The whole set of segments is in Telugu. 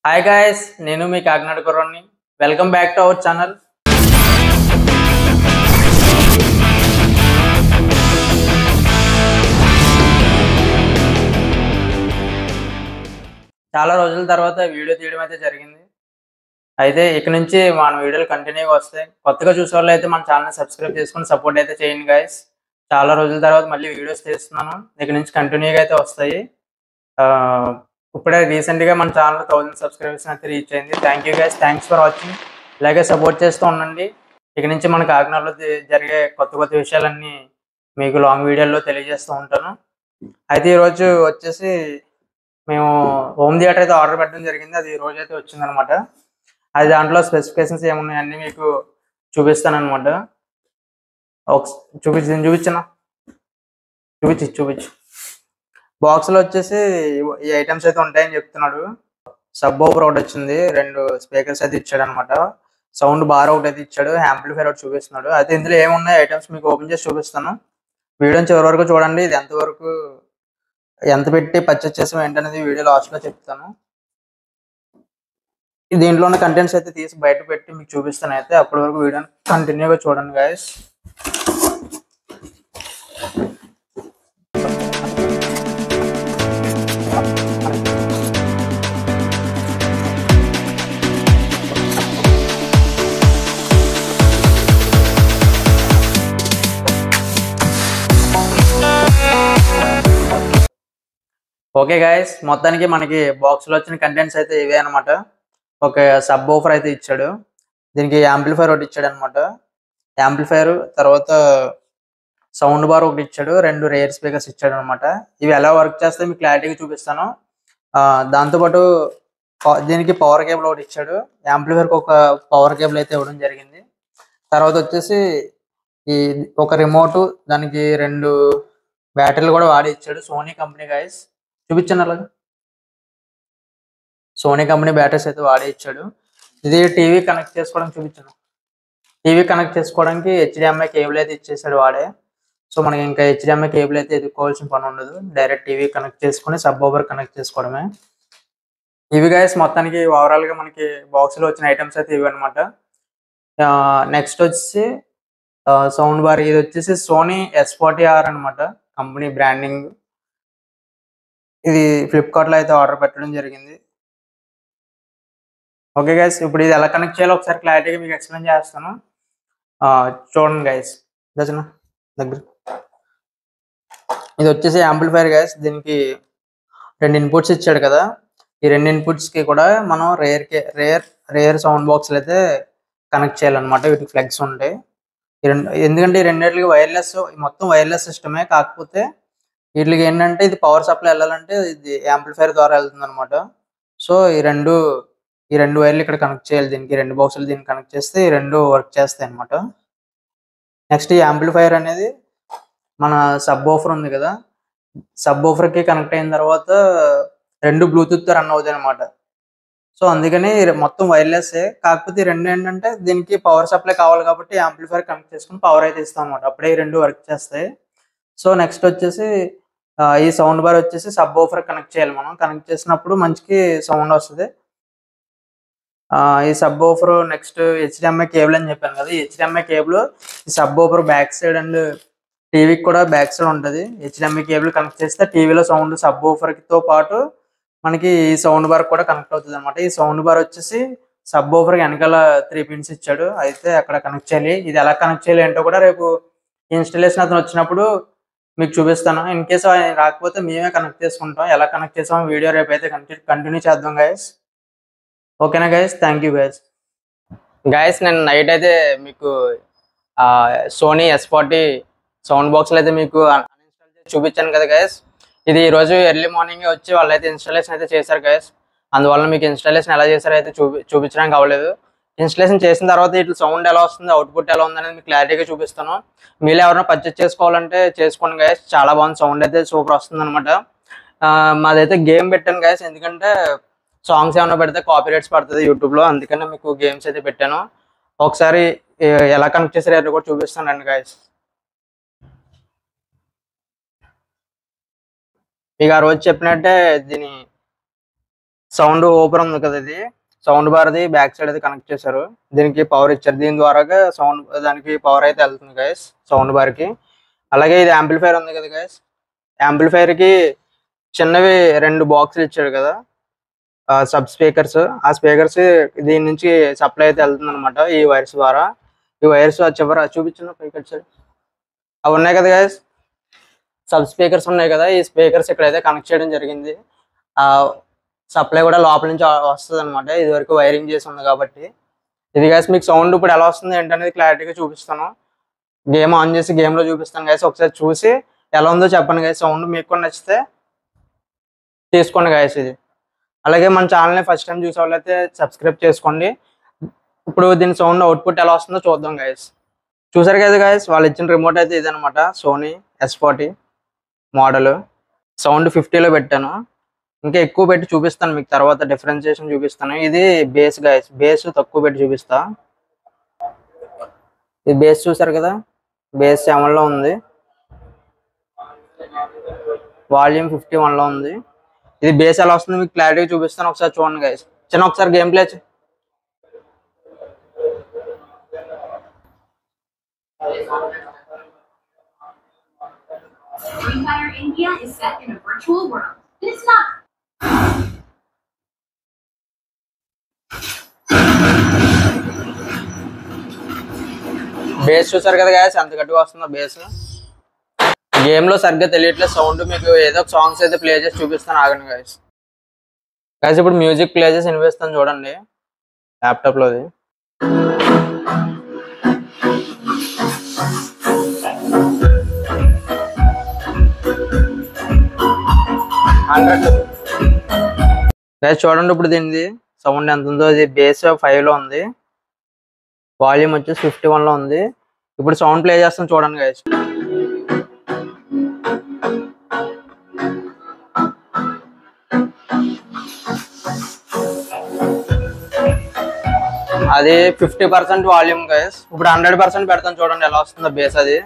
హాయ్ గాయ్స్, నేను మీ కాకినాడ కుర్రాన్ని. Welcome back to our channel. చాలా రోజుల తర్వాత వీడియో తీయడం అయితే జరిగింది. అయితే ఇక నుంచి మన వీడియోలు కంటిన్యూగా వస్తాయి. కొత్తగా చూసేవాళ్ళు అయితే మన ఛానల్ సబ్స్క్రైబ్ చేసుకుని సపోర్ట్ అయితే చేయండి గాయ్స్. చాలా రోజుల తర్వాత మళ్ళీ వీడియోస్ తీస్తున్నాను. ఇక నుంచి కంటిన్యూగా అయితే వస్తాయి. ఇప్పుడే రీసెంట్గా మన ఛానల్ 1000 సబ్స్క్రైబర్స్ అయితే రీచ్ అయింది. Thank you guys, thanks for watching. ఇలాగే సపోర్ట్ చేస్తూ ఉండండి. ఇక నుంచి మన కాకినాడలో జరిగే కొత్త కొత్త విషయాలన్నీ మీకు లాంగ్ వీడియోలో తెలియజేస్తూ ఉంటాను. అయితే ఈరోజు వచ్చేసి మేము హోమ్ థియేటర్ అయితే ఆర్డర్ పెట్టడం జరిగింది. అది ఈ రోజు అయితే వచ్చిందనమాట. అది దాంట్లో స్పెసిఫికేషన్స్ ఏమున్నాయి అన్నీ మీకు చూపిస్తాను అనమాట. చూపించనా చూపించు. బాక్స్లో వచ్చేసి ఈ ఐటమ్స్ అయితే ఉంటాయని చెప్తున్నాడు. సబ్ ఓవర్ ఒకటి వచ్చింది, 2 స్పీకర్స్ అయితే ఇచ్చాడు అనమాట. సౌండ్ బార్ ఒకటి అయితే ఇచ్చాడు, యాంప్లిఫైర్ ఒకటి చూపిస్తున్నాడు. అయితే ఇందులో ఏమున్నాయి ఐటమ్స్ మీకు ఓపెన్ చేసి చూపిస్తాను. వీడియోని చివరి వరకు చూడండి. ఇది ఎంత పెట్టి పర్చేస్ చేసాం ఏంటనేది వీడియో లాస్ట్లో చెప్తాను. దీంట్లో ఉన్న కంటెంట్స్ అయితే తీసి బయట పెట్టి మీకు చూపిస్తాను. అయితే అప్పటి వరకు వీడియోని కంటిన్యూగా చూడండి గాయస్. ఓకే గాయస్, మొత్తానికి మనకి బాక్స్లో వచ్చిన కంటెంట్స్ అయితే ఇవే అనమాట. ఒక సబ్ ఓఫర్ అయితే ఇచ్చాడు, దీనికి యాంప్లిఫైర్ ఒకటి ఇచ్చాడు అనమాట. యాంప్లిఫైర్ తర్వాత సౌండ్ బార్ ఒకటి ఇచ్చాడు, 2 రేర్ స్పీకర్స్ ఇచ్చాడు అనమాట. ఇవి ఎలా వర్క్ చేస్తే మీకు క్లారిటీగా చూపిస్తాను. దాంతోపాటు దీనికి పవర్ కేబుల్ ఒకటి ఇచ్చాడు. యాంప్లిఫైర్కి ఒక పవర్ కేబుల్ అయితే ఇవ్వడం జరిగింది. తర్వాత వచ్చేసి ఈ ఒక రిమోట్, దానికి 2 బ్యాటరీలు కూడా వాడి ఇచ్చాడు. సోనీ కంపెనీ గాయస్, చూపించాను అలాగా. సోనీ కంపెనీ బ్యాటరీస్ అయితే వాడే ఇచ్చాడు. ఇది టీవీ కనెక్ట్ చేసుకోవడానికి చూపించాను. టీవీ కనెక్ట్ చేసుకోవడానికి హెచ్డిఎంఐ కేబుల్ అయితే ఇచ్చేసాడు వాడే. సో మనకి ఇంకా హెచ్డిఎంఐ కేబుల్ అయితే ఎదుర్కోవాల్సిన పని ఉండదు. డైరెక్ట్ టీవీ కనెక్ట్ చేసుకుని సబ్ ఓవర్ కనెక్ట్ చేసుకోవడమే. ఇవి గైస్ మొత్తానికి ఓవరాల్గా మనకి బాక్స్లో వచ్చిన ఐటమ్స్ అయితే ఇవి అనమాట. నెక్స్ట్ వచ్చి సౌండ్ బార్. ఇది వచ్చేసి సోనీ S40R అనమాట, కంపెనీ బ్రాండింగ్. ఇది ఫ్లిప్కార్ట్లో అయితే ఆర్డర్ పెట్టడం జరిగింది. ఓకే గైస్, ఇప్పుడు ఇది ఎలా కనెక్ట్ చేయాలో ఒకసారి క్లారిటీగా మీకు ఎక్స్ప్లెయిన్ చేస్తాను. చూడండి గైస్, దగ్గర. ఇది వచ్చేసి యాంప్లిఫైర్ గైస్. దీనికి 2 ఇన్పుట్స్ ఇచ్చాడు కదా. ఈ 2 ఇన్పుట్స్కి కూడా మనం రేర్ సౌండ్ బాక్స్లు అయితే కనెక్ట్ చేయాలన్నమాట. వీటికి ఫ్లెగ్స్ ఉంటాయి. ఎందుకంటే ఈ రెండింటికి వైర్లెస్, మొత్తం వైర్లెస్ సిస్టమే. కాకపోతే వీటికి ఏంటంటే ఇది పవర్ సప్లై వెళ్ళాలంటే ఇది యాంప్లిఫైర్ ద్వారా వెళ్తుంది అనమాట. సో ఈ రెండు వైర్లు ఇక్కడ కనెక్ట్ చేయాలి. దీనికి 2 బాక్సులు దీనికి కనెక్ట్ చేస్తే ఈ 2 వర్క్ చేస్తాయి అనమాట. నెక్స్ట్ ఈ యాంప్లిఫైర్ అనేది మన సబ్ ఓఫర్ ఉంది కదా, సబ్ ఓఫర్కి కనెక్ట్ అయిన తర్వాత 2 బ్లూటూత్తో రన్ అవుతాయి అనమాట. సో అందుకని మొత్తం వైర్లెస్సే. కాకపోతే ఈ 2 ఏంటంటే దీనికి పవర్ సప్లై కావాలి కాబట్టి యాంప్లిఫైర్ కనెక్ట్ చేసుకుని పవర్ అయితే ఇస్తాం అనమాట. అప్పుడే ఈ 2 వర్క్ చేస్తాయి. సో నెక్స్ట్ వచ్చేసి ఈ సౌండ్ బార్ వచ్చేసి సబ్ ఓఫర్ కనెక్ట్ చేయాలి. మనం కనెక్ట్ చేసినప్పుడు మంచికి సౌండ్ వస్తుంది. ఈ sub woofer next HDMI cable అని చెప్పాను కదా. ఈ హెచ్డిఎంఐ కేబుల్ ఈ sub woofer back side and టీవీకి కూడా బ్యాక్ సైడ్ ఉంటుంది. హెచ్డిఎంఐ కేబుల్ కనెక్ట్ చేస్తే టీవీలో సౌండ్ సబ్ ఓఫర్తో పాటు మనకి ఈ సౌండ్ బార్ కూడా కనెక్ట్ అవుతుంది అనమాట. ఈ సౌండ్ బార్ వచ్చేసి సబ్ ఓఫర్ వెనకాల 3 పిన్స్ ఇచ్చాడు. అయితే అక్కడ కనెక్ట్ చేయాలి. ఇది ఎలా కనెక్ట్ చేయాలి ఏంటో కూడా రేపు ఇన్స్టలేషన్ అతను వచ్చినప్పుడు మీకు చూపిస్తాను. ఇన్ కేసు ఆయన రాకపోతే మేమే కనెక్ట్ చేసుకుంటాం. ఎలా కనెక్ట్ చేసామో వీడియో రేపు అయితే కంటిన్యూ చేద్దాం గైస్. ఓకేనా గైస్, థ్యాంక్ యూ గైస్. నేను నైట్ అయితే మీకు సోనీ S40 సౌండ్ బాక్స్లు అయితే మీకు అన్ఇన్స్టాల్ చేసి చూపించాను కదా గైస్. ఇది ఈరోజు ఎర్లీ మార్నింగ్ వచ్చి వాళ్ళు అయితే ఇన్స్టాలేషన్ అయితే చేశారు గైస్. అందువల్ల మీకు ఇన్స్టాలేషన్ ఎలా చేశారో అయితే చూపించడానికి అవ్వలేదు. ఇన్స్టాలేషన్ చేసిన తర్వాత ఇట్లా సౌండ్ ఎలా వస్తుంది, అవుట్పుట్ ఎలా ఉందనేది మీకు క్లారిటీగా చూపిస్తాను. మీరు ఎవరైనా పర్చేస్ చేసుకోవాలంటే చేసుకోండి గైస్. చాలా బాగుంది, సౌండ్ అయితే సూపర్ వస్తుంది అనమాట. మాదైతే గేమ్ పెట్టాను గైస్, ఎందుకంటే సాంగ్స్ ఏమైనా పెడితే కాపీరైట్స్ పడుతుంది యూట్యూబ్లో. అందుకనే మీకు గేమ్స్ అయితే పెట్టాను. ఒకసారి ఎలా కనెక్ట్ చేసారో కూడా చూపిస్తాను రండి గైస్. మీకు ఆ రోజు చెప్పినట్టే దీని సౌండ్ ఓపెన్ ఉంది కదా, ఇది సౌండ్ బార్ అది బ్యాక్ సైడ్ అయితే కనెక్ట్ చేశారు. దీనికి పవర్ ఇచ్చారు, దీని ద్వారా సౌండ్ దానికి పవర్ అయితే వెళ్తుంది గైస్ సౌండ్ బార్ కి. అలాగే ఇది యాంప్లిఫైర్ ఉంది కదా గైస్, యాంప్లిఫైర్ కి చిన్నవి 2 బాక్సులు ఇచ్చాడు కదా సబ్ స్పీకర్స్. ఆ స్పీకర్స్ దీని నుంచి సప్లై అయితే వెళ్తుంది అనమాట ఈ వైర్స్ ద్వారా. ఈ వైర్స్ చివర చూపించిన పైకి వచ్చాడు అవి ఉన్నాయి కదా గైస్, సబ్ స్పీకర్స్ ఉన్నాయి కదా, ఈ స్పీకర్స్ ఇక్కడైతే కనెక్ట్ చేయడం జరిగింది. ఆ సప్లై కూడా లోపల నుంచి వస్తుంది అనమాట, ఇది వరకు వైరింగ్ చేసి ఉంది కాబట్టి. ఇది గైస్ మీకు సౌండ్ ఇప్పుడు ఎలా వస్తుంది ఏంటనేది క్లారిటీగా చూపిస్తాను. గేమ్ ఆన్ చేసి గేమ్లో చూపిస్తాను గైస్, ఒకసారి చూసి ఎలా ఉందో చెప్పండి గైస్. సౌండ్ మీకు కూడా నచ్చితే తీసుకోండి గైస్ ఇది. అలాగే మన ఛానల్ని ఫస్ట్ టైం చూసే వాళ్ళైతే సబ్స్క్రైబ్ చేసుకోండి. ఇప్పుడు దీని సౌండ్ అవుట్పుట్ ఎలా వస్తుందో చూద్దాం గైస్. చూసారు కదా గైస్, వాళ్ళు ఇచ్చిన రిమోట్ అయితే ఇదనమాట, సోనీ S40 మోడల్. సౌండ్ 50లో పెట్టాను, ఇంకా ఎక్కువ పెట్టి చూపిస్తాను మీకు తర్వాత, డిఫరెన్షియేషన్ చూపిస్తాను. ఇది బేస్ గైస్, బేస్ తక్కువ పెట్టి చూపిస్తా. ఇది బేస్ చూసారు కదా, బేస్ 7లో ఉంది, వాల్యూమ్ 51లో ఉంది. ఇది బేస్ ఎలా వస్తుంది మీకు క్లారిటీగా చూపిస్తాను, ఒకసారి చూడండి గైస్. చిన్న ఒకసారి game play Empire India is set in a virtual world. It's not. Base చూసారు కదా గైస్, ఎంత గట్టిగా వస్తుందో బేస్. గేమ్ లో సరిగ్గా తెలియట్లేదు సౌండ్, మీకు ఏదో ఒక సాంగ్స్ అయితే ప్లే చేసి చూపిస్తాను, ఆగండి గైస్. గైస్ ఇప్పుడు మ్యూజిక్ ప్లే చేసి వినిపిస్తాను చూడండి ల్యాప్టాప్ లోది. గైస్ చూడండి ఇప్పుడు దీనిది సౌండ్ ఎంత ఉందో. ఇది బేస్ 5లో ఉంది, వాల్యూమ్ వచ్చేసి 51లో ఉంది. ఇప్పుడు సౌండ్ ప్లే చేస్తాను చూడండి గైస్. అది 50% వాల్యూమ్ గైస్. ఇప్పుడు 100% పెడతాను చూడండి ఎలా వస్తుందో బేస్. అది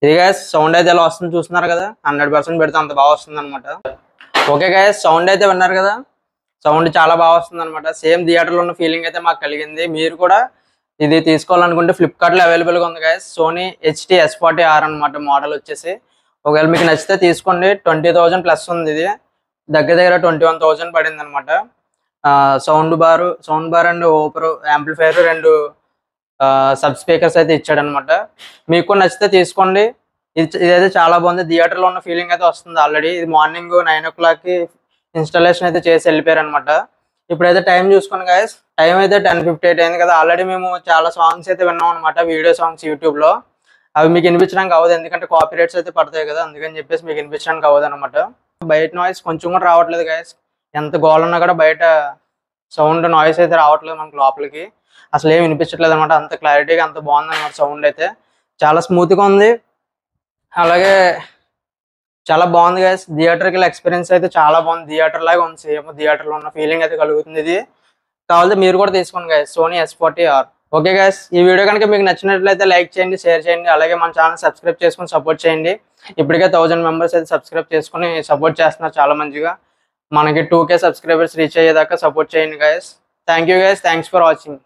ఇది గైస్ సౌండ్ అయితే ఎలా వస్తుంది చూస్తున్నారు కదా, 100% పెడితే అంత బాగా వస్తుంది అనమాట. ఓకే గైస్, సౌండ్ అయితే విన్నారు కదా, సౌండ్ చాలా బాగా వస్తుంది అనమాట. సేమ్ థియేటర్లో ఉన్న ఫీలింగ్ అయితే మాకు కలిగింది. మీరు కూడా ఇది తీసుకోవాలనుకుంటే ఫ్లిప్కార్ట్లో అవైలబుల్గా ఉంది గైస్. సోనీ HT S40R అనమాట మోడల్ వచ్చేసి. ఒకవేళ మీకు నచ్చితే తీసుకోండి. 20,000 ప్లస్ ఉంది, ఇది దగ్గర దగ్గర 21,000 పడింది అనమాట. సౌండ్ బార్ అండ్ ఓపర్ యాంప్లిఫైర్ 2 సబ్ స్పీకర్స్ అయితే ఇచ్చాడు అనమాట. మీకు నచ్చితే తీసుకోండి. ఇదైతే చాలా బాగుంది, థియేటర్లో ఉన్న ఫీలింగ్ అయితే వస్తుంది. ఆల్రెడీ ఇది మార్నింగ్ 9 o'clockకి ఇన్స్టాలేషన్ అయితే చేసి వెళ్ళిపోయారు అనమాట. ఇప్పుడైతే టైం చూసుకోండి గైస్, టైం అయితే 10:58 అయింది కదా. ఆల్రెడీ మేము చాలా సాంగ్స్ అయితే విన్నాం అనమాట, వీడియో సాంగ్స్ యూట్యూబ్లో. అవి మీకు వినిపించడానికి అవ్వదు, ఎందుకంటే కాపీ రైట్స్ అయితే పడతాయి కదా, అందుకని చెప్పేసి మీకు వినిపించడానికి అవ్వదు అనమాట. బయట నాయిస్ కొంచెం కూడా రావట్లేదు గైస్, ఎంత గోల్ ఉన్నా కూడా బయట సౌండ్ నాయిస్ అయితే రావట్లేదు మనకు లోపలికి, అసలు ఏమి వినిపించట్లేదు అనమాట. అంత క్లారిటీగా అంత బాగుంది అనమాట. సౌండ్ అయితే చాలా స్మూత్గా ఉంది, అలాగే చాలా బాగుంది గైస్. థియేటర్కి ఎక్స్పీరియన్స్ అయితే చాలా బాగుంది, థియేటర్ లాగా ఉంది, సేమ్ థియేటర్లో ఉన్న ఫీలింగ్ అయితే కలుగుతుంది. ఇది కావాలంటే మీరు కూడా తీసుకోండి guys, Sony S40R. Okay guys, ఈ వీడియో కనుక మీకు నచ్చినట్లయితే లైక్ చేయండి, షేర్ చేయండి, అలాగే మన ఛానల్ సబ్స్క్రైబ్ చేసుకుని సపోర్ట్ చేయండి. ఇప్పటికే 1000 మెంబర్స్ అయితే సబ్స్క్రైబ్ చేసుకుని సపోర్ట్ చేస్తున్నారు చాలా మంచిగా. మనకి 2K సబ్స్క్రైబర్స్ రీచ్ అయ్యేదాకా సపోర్ట్ చేయండి guys. Thank you guys, thanks for watching.